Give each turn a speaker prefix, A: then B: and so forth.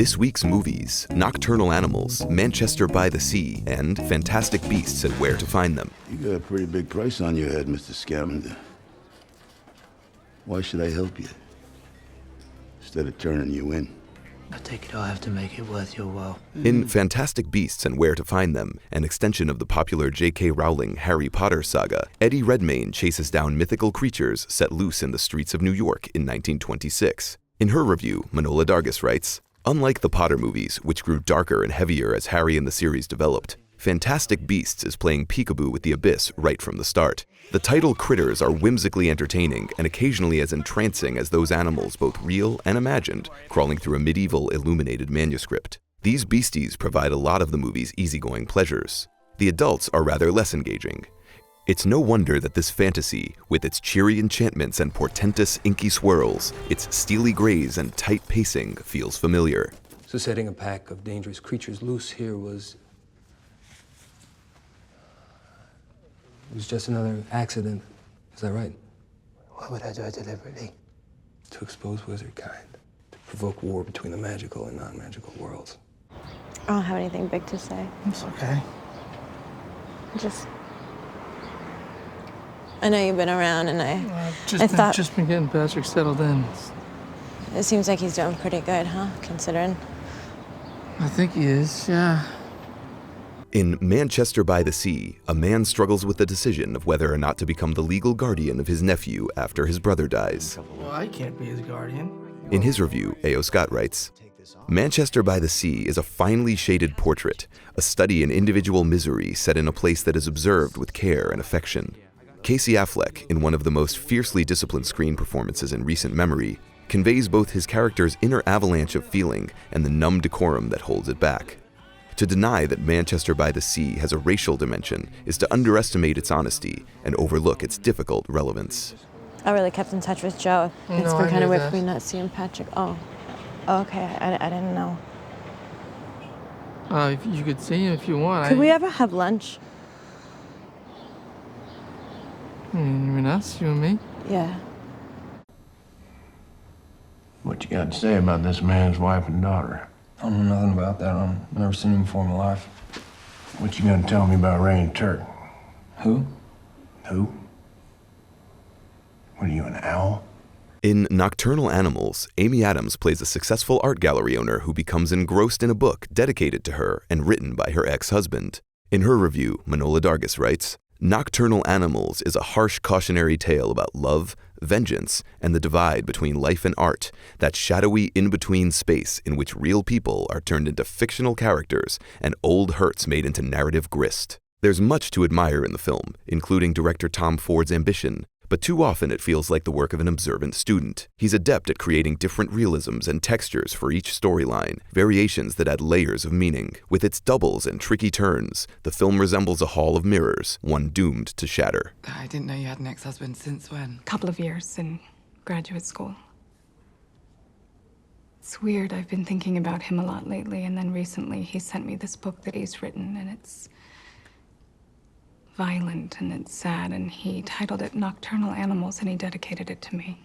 A: This week's movies: Nocturnal Animals, Manchester by the Sea, and Fantastic Beasts and Where to Find Them.
B: You got a pretty big price on your head, Mr. Scamander. Why should I help you? Instead of turning you in.
C: I take it I'll have to make it worth your while.
A: In Fantastic Beasts and Where to Find Them, an extension of the popular J.K. Rowling Harry Potter saga, Eddie Redmayne chases down mythical creatures set loose in the streets of New York in 1926. In her review, Manola Dargis writes, "Unlike the Potter movies, which grew darker and heavier as Harry and the series developed, Fantastic Beasts is playing peekaboo with the abyss right from the start. The title critters are whimsically entertaining and occasionally as entrancing as those animals, both real and imagined, crawling through a medieval illuminated manuscript. These beasties provide a lot of the movie's easygoing pleasures. The adults are rather less engaging. It's no wonder that this fantasy, with its cheery enchantments and portentous inky swirls, its steely grays and tight pacing, feels familiar."
D: So setting a pack of dangerous creatures loose here was just another accident. Is that right?
C: Why would I do it deliberately?
D: To expose wizard kind. To provoke war between the magical and non-magical worlds.
E: I don't have anything big to say.
F: It's okay.
E: I know you've been around, and I thought
F: just been getting Patrick settled in.
E: it seems like he's doing pretty good, huh? Considering.
F: I think he is, yeah.
A: In Manchester by the Sea, a man struggles with the decision of whether or not to become the legal guardian of his nephew after his brother dies.
F: Well, I can't be his guardian.
A: In his review, A.O. Scott writes, "Manchester by the Sea is a finely shaded portrait, a study in individual misery set in a place that is observed with care and affection. Casey Affleck, in one of the most fiercely disciplined screen performances in recent memory, conveys both his character's inner avalanche of feeling and the numb decorum that holds it back. To deny that Manchester by the Sea has a racial dimension is to underestimate its honesty and overlook its difficult relevance."
E: I really kept in touch with Joe. It's
F: No,
E: been
F: I
E: kind of
F: knew
E: weird
F: that.
E: for me not seeing Patrick. Oh, okay. I didn't know.
F: If you could see him if you want.
E: Could we ever have lunch?
F: You mean us, you and me?
E: Yeah.
G: What you got to say about this man's wife and daughter?
D: I don't know nothing about that. I've never seen him before in my life.
G: What you gonna tell me about Ray and Turk?
D: Who?
G: Who? What are you, an owl?
A: In Nocturnal Animals, Amy Adams plays a successful art gallery owner who becomes engrossed in a book dedicated to her and written by her ex-husband. In her review, Manola Dargis writes, "Nocturnal Animals is a harsh cautionary tale about love, vengeance, and the divide between life and art, that shadowy in-between space in which real people are turned into fictional characters and old hurts made into narrative grist." There's much to admire in the film, including director Tom Ford's ambition, but too often it feels like the work of an observant student. He's adept at creating different realisms and textures for each storyline, variations that add layers of meaning. With its doubles and tricky turns, the film resembles a hall of mirrors, one doomed to shatter.
H: I didn't know you had an ex-husband. Since when?
I: Couple of years in graduate school. It's weird, I've been thinking about him a lot lately, and then recently he sent me this book that he's written, and it's violent and it's sad, and he titled it Nocturnal Animals, and he dedicated it to me.